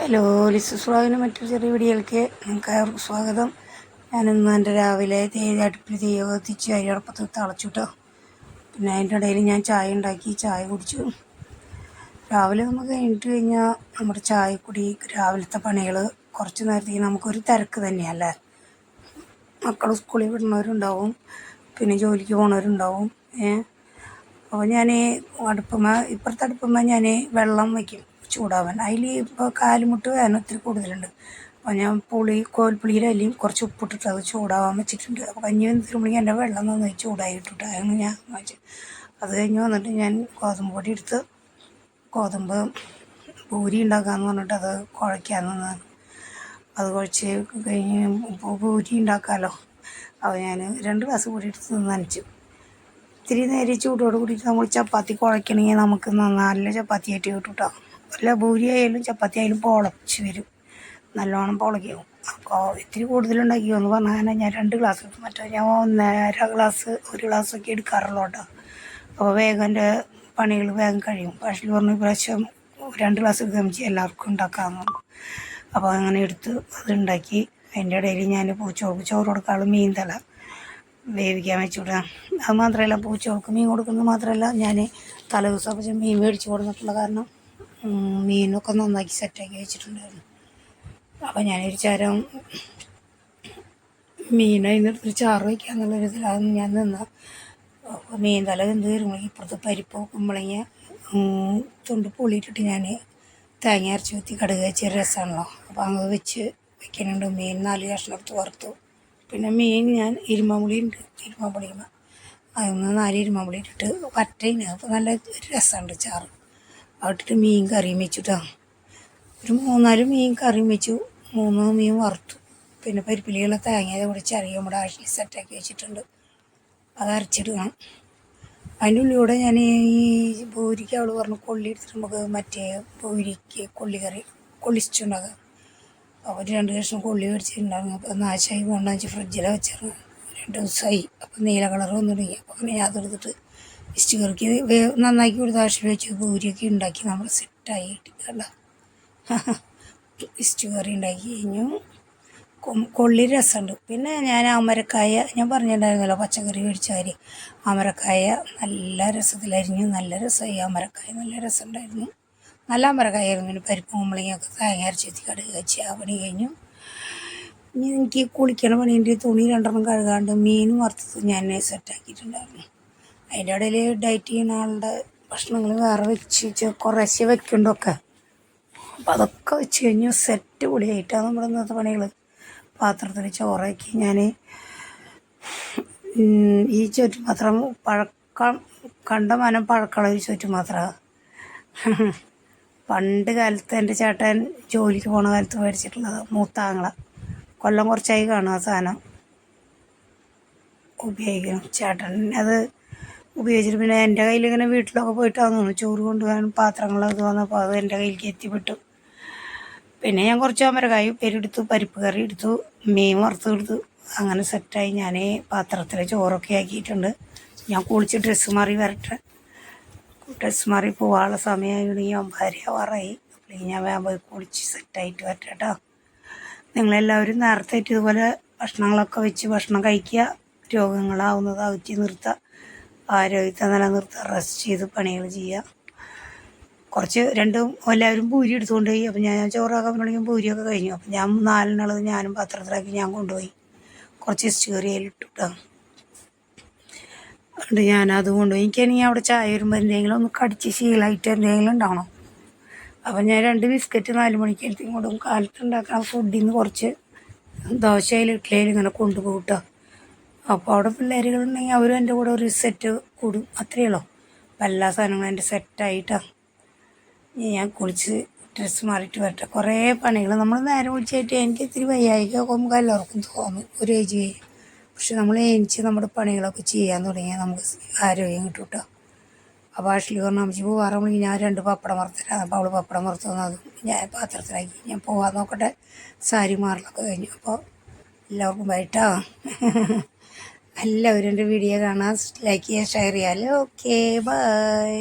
Hello ലിസസ് വ്ളോഗിന് മറ്റൊരു ചെറിയ വീഡിയോയിലേക്ക് നിങ്ങൾക്ക് ഏവർക്കും സ്വാഗതം. ഞാനിന്ന് എൻ്റെ രാവിലെ അടുപ്പിൽ തീ കത്തിച്ച് അരിയടപ്പത്ത് തിളച്ചിട്ടോ. പിന്നെ അതിൻ്റെ ഇടയിൽ ഞാൻ ചായ ഉണ്ടാക്കി ചായ കുടിച്ചു. രാവിലെ നമുക്ക് കഴിഞ്ഞാൽ നമ്മുടെ ചായക്കുടി രാവിലത്തെ പണികൾ കുറച്ച് നേരത്തേക്ക് നമുക്കൊരു തിരക്ക് തന്നെയല്ലേ. മക്കൾ സ്കൂളിൽ വിടുന്നവരുണ്ടാവും, പിന്നെ ജോലിക്ക് പോകുന്നവരുണ്ടാവും. അപ്പോൾ ഞാൻ ഇപ്പുറത്തെ അടുപ്പുമ്പോൾ ഞാൻ വെള്ളം വയ്ക്കും ചൂടാവാൻ. അതിൽ ഇപ്പോൾ കാലുമുട്ട് വേദന ഒത്തിരി കൂടുതലുണ്ട്. അപ്പോൾ ഞാൻ കോൽപ്പുളിയുടെ അല്ലിയും കുറച്ച് ഉപ്പിട്ടിട്ട് അത് ചൂടാവാൻ വെച്ചിട്ടുണ്ട്. അപ്പോൾ കഞ്ഞി തരുമ്പോഴേക്കും എൻ്റെ വെള്ളം നന്നായി ചൂടായിട്ടിട്ട് അതാണ് ഞാൻ വെച്ച്. അത് കഴിഞ്ഞ് വന്നിട്ട് ഞാൻ ഗോതമ്പ് പൊടി എടുത്ത് ഗോതമ്പ് പൂരി ഉണ്ടാക്കാമെന്ന് പറഞ്ഞിട്ട് അത് കുഴയ്ക്കാമെന്നാണ്. അത് കുഴച്ച് കഴിഞ്ഞ് പൂരി ഉണ്ടാക്കാമല്ലോ. അപ്പോൾ ഞാൻ 2 ഗ്ലാസ് പൊടി എടുത്ത് നനച്ചു. ഇത്തിരി നേരം ചൂടോട് കൂടിയിട്ട് നമ്മൾ ചപ്പാത്തി കുഴയ്ക്കണമെങ്കിൽ നമുക്ക് നല്ല ചപ്പാത്തി ആയിട്ട് കിട്ടും കേട്ടോ. അല്ല പൂരി ആയാലും ചപ്പാത്തി ആയാലും പൊളച്ച് വരും, നല്ലോണം പൊളയ്ക്കും. അപ്പോൾ ഇത്തിരി കൂടുതലുണ്ടാക്കിയോ എന്ന് പറഞ്ഞാൽ ഞാൻ 2 ഗ്ലാസ് എടുത്തു. മറ്റേ ഞാൻ 1 ഗ്ലാസ്സൊക്കെ എടുക്കാറുള്ളൂ കേട്ടോ. അപ്പോൾ വേഗം എൻ്റെ പണികൾ വേഗം കഴിയും. പക്ഷേ പറഞ്ഞ പ്രാവശ്യം 2 ഗ്ലാസ് എടുക്കാൻ എല്ലാവർക്കും ഉണ്ടാക്കാമെന്ന് പറഞ്ഞു. അപ്പോൾ അങ്ങനെ എടുത്ത് അത് ഉണ്ടാക്കി. അതിൻ്റെ ഇടയിൽ ഞാൻ ചോറ് കൊടുക്കാനുള്ള മീൻ തല വേവിക്കാൻ വെച്ചുവിടാം. അത് മാത്രമല്ല പൂച്ചകൾക്ക് മീൻ കൊടുക്കുന്നത് മാത്രമല്ല, ഞാൻ തലേ ദിവസം മീൻ മേടിച്ച് കൊടുത്തിട്ടുള്ള കാരണം മീനൊക്കെ നന്നാക്കി സെറ്റാക്കി വെച്ചിട്ടുണ്ടായിരുന്നു. അപ്പോൾ ഞാനൊരു ചാരം മീനതിനടുത്തൊരു ചാറ് വയ്ക്കാന്നുള്ളൊരു ഇതിലാണ് ഞാൻ നിന്ന്. അപ്പോൾ മീൻ തല എന്ത് വരുമ്പോൾ ഇപ്പുറത്ത് പരിപ്പ് കുമ്പളങ്ങ തൊണ്ട് പൊളിയിട്ടിട്ട് ഞാൻ തേങ്ങ അരച്ച് വെത്തി കടുക് വെച്ച് രസമാണല്ലോ. അപ്പോൾ അങ്ങനെ വെച്ച് വെക്കുന്നുണ്ട്. മീൻ 4 കഷ്ണം എടുത്ത് വറുത്തു. പിന്നെ മീൻ ഞാൻ ഇരുമ്പുളി അതൊന്ന് 4 ഇരുമ്പുളി ഇട്ടിട്ട് വറ്റയിന്. അപ്പോൾ നല്ല രസമുണ്ട് ചാറ്. അതിട്ടിട്ട് മീൻ കറിയും വെച്ചിട്ടോ. ഒരു 3-4 മീൻ കറിയും വെച്ചു, 3 മീൻ വറുത്തു. പിന്നെ പരിപ്പിലിയുള്ള തേങ്ങ കൂടെ ചെറിയ നമ്മുടെ ആഴ്ചയിൽ സെറ്റാക്കി വെച്ചിട്ടുണ്ട്. അത് അരച്ചിടണം. അതിൻ്റെ ഉള്ളിലൂടെ ഞാൻ ഈ പൂരിക്ക് അവൾ പറഞ്ഞു കൊള്ളി എടുത്തിട്ട് നമുക്ക് മറ്റേ പൂരിക്ക് കൊള്ളിച്ചിട്ടുണ്ടാകാം. അപ്പോൾ 2 കഷ്ണം കൊള്ളി മേടിച്ചിട്ടുണ്ടായിരുന്നു. അപ്പോൾ നാശമായി പോകണ്ടെന്ന് വെച്ചാൽ ഫ്രിഡ്ജിലാണ് വെച്ചിരുന്നു. 2 ദിവസമായി. അപ്പോൾ നീല കളർ വന്നു തുടങ്ങി. അപ്പോൾ അങ്ങനെ അതെടുത്തിട്ട് ഇസ്റ്റ് കറിക്ക് നന്നാക്കി കൊടുത്ത് ആവശ്യം വെച്ച് പൂരിയൊക്കെ ഉണ്ടാക്കി നമ്മൾ സെറ്റായി കിട്ടിക്കണ്ട. ഇസ്റ്റ് കറി ഉണ്ടാക്കി കഴിഞ്ഞു. കൊള്ളി രസമുണ്ട്. പിന്നെ ഞാൻ അമരക്കായ ഞാൻ പറഞ്ഞിട്ടുണ്ടായിരുന്നല്ലോ, പച്ചക്കറി മേടിച്ച കാര്യം. അമരക്കായ നല്ല രസത്തിലരിഞ്ഞു. നല്ല രസമായി. അമരക്കായ നല്ല രസമുണ്ടായിരുന്നു. നല്ല അമരക്കായായിരുന്നു. പിന്നെ പരിപ്പ് കുമ്പളങ്ങയൊക്കെ തേങ്ങ അരച്ച് വെച്ച് കടുക് വെച്ച് ആ പണി കഴിഞ്ഞു. ഇനി എനിക്ക് കുളിക്കണ പണീൻ്റെ തുണി 2 കഴുകാണ്ട് മീനും വറുത്തത് ഞാൻ സെറ്റാക്കിയിട്ടുണ്ടായിരുന്നു. അതിൻ്റെ ഇടയിൽ ഡയറ്റ് ചെയ്യുന്ന ആളുടെ ഭക്ഷണങ്ങൾ വേറെ വെച്ച് കുറേശ്ശെ വെക്കുന്നുണ്ടൊക്കെ. അപ്പോൾ അതൊക്കെ വെച്ച് കഴിഞ്ഞു സെറ്റ് പൊളിയായിട്ടാണ് നമ്മുടെ ഇന്നത്തെ പണികൾ. പാത്രത്തിൽ ചോറാക്കി ഞാൻ ഈ ചുറ്റുപാത്രം കണ്ടമാനം പഴക്കമുള്ള ഒരു ചുറ്റുപാത്രമാണ്. പണ്ട് കാലത്ത് എൻ്റെ ചേട്ടൻ ജോലിക്ക് പോണ കാലത്ത് മേടിച്ചിട്ടുള്ളത്. മൂത്താങ്ങള കൊല്ലം കുറച്ചായി കാണും ആ സാധനം ഉപയോഗിക്കണം. ചേട്ടൻ അത് ഉപയോഗിച്ചിട്ട് പിന്നെ എൻ്റെ കയ്യിൽ ഇങ്ങനെ വീട്ടിലൊക്കെ പോയിട്ടാന്ന് തോന്നുന്നു ചോറ് കൊണ്ടുപോകാൻ പാത്രങ്ങളൊക്കെ വന്നപ്പോൾ അത് എൻ്റെ കയ്യിലേക്ക് എത്തിപ്പെട്ടു. പിന്നെ ഞാൻ കുറച്ച് അമരക്കായ ഉപ്പേരിയെടുത്തു, പരിപ്പ് കറി എടുത്തു, മീൻ വറുത്തെടുത്തു. അങ്ങനെ സെറ്റായി. ഞാൻ പാത്രത്തിൽ ചോറൊക്കെ ആക്കിയിട്ടുണ്ട്. ഞാൻ കുളിച്ച് ഡ്രസ്സ് മാറി വരട്ടെ. ഡ്രസ്സ് മാറി പോകാനുള്ള സമയമാണെങ്കിൽ 9:30 ആവാറായി. അപ്പോൾ ഞാൻ വേഗം പോയി കുളിച്ച് സെറ്റായിട്ട് വരട്ടെ കേട്ടോ. നിങ്ങളെല്ലാവരും നേരത്തെ ഇതുപോലെ ഭക്ഷണങ്ങളൊക്കെ വെച്ച് ഭക്ഷണം കഴിക്കുക. രോഗങ്ങളാവുന്നത് അകറ്റി നിർത്തുക, ആരോഗ്യത്തെ നിലനിർത്തുക, റെസ്റ്റ് ചെയ്ത് പണികൾ ചെയ്യുക. കുറച്ച് എല്ലാവരും പൂരി എടുത്തുകൊണ്ട് പോയി. അപ്പോൾ ഞാൻ ചോറാക്കാൻ തുടങ്ങിയ പൂരിയൊക്കെ കഴിഞ്ഞു. അപ്പോൾ ഞാൻ 4 ഞാനും പാത്രത്തിലാക്കി ഞാൻ കൊണ്ടുപോയി. കുറച്ച് ഇസ്റ്റ് കറി അതിലിട്ടു കേട്ടോ. അതുകൊണ്ട് ഞാനത് കൊണ്ടുപോയി. എനിക്കാണെങ്കിൽ അവിടെ ചായ വരുമ്പോൾ എന്തെങ്കിലും ഒന്ന് കടിച്ച് ശീലമായിട്ട് എന്തെങ്കിലും ഉണ്ടാവണം. അപ്പോൾ ഞാൻ 2 ബിസ്ക്കറ്റ് 4 മണിക്ക് എടുത്തും കൊണ്ടും കാലത്ത് ഉണ്ടാക്കുന്ന ഫുഡിൽ നിന്ന് കുറച്ച് ദോശയിൽ ഇഡ്ഡലിയിൽ ഇങ്ങനെ കൊണ്ടുപോകും കേട്ടോ. അപ്പോൾ അവിടെ പിള്ളേരുകളുണ്ടെങ്കിൽ അവരും എൻ്റെ കൂടെ ഒരു സെറ്റ് കൂടും, അത്രയേ ഉള്ളൂ. അപ്പോൾ എല്ലാ സാധനങ്ങളും എൻ്റെ സെറ്റായിട്ടാണ്. ഞാൻ കുളിച്ച് ഡ്രസ്സ് മാറിയിട്ട് വരട്ടെ. കുറേ പണികൾ നമ്മൾ നേരെ വിളിച്ചായിട്ട് എനിക്ക് ഇത്തിരി വയ്യായിക്കൊക്കെ നമുക്ക് എല്ലാവർക്കും തോന്നും ഒരു ഏജ് കഴിയും. പക്ഷെ നമ്മൾ എണിച്ച് നമ്മുടെ പണികളൊക്കെ ചെയ്യാൻ തുടങ്ങിയാൽ നമുക്ക് ആരോഗ്യം കിട്ടും കേട്ടോ. അപ്പോൾ ആഷ്ലി പറഞ്ഞാൽ അമ്മച്ചി പോകാറുണ്ടെങ്കിൽ ഞാൻ 2 പപ്പടം വറുത്തരാം. അപ്പോൾ അവൾ പപ്പടം വറുത്ത് തന്നത് ഞാൻ പാത്രത്തിലാക്കി. ഞാൻ പോകാൻ നോക്കട്ടെ. സാരി മാറലൊക്കെ കഴിഞ്ഞു. അപ്പോൾ എല്ലാവർക്കും ബൈട്ടാ. എല്ലാവരും എൻ്റെ വീഡിയോ കാണാൻ ലൈക്ക് ചെയ്യുക, ഷെയർ ചെയ്യാമല്ലോ. Okay, by.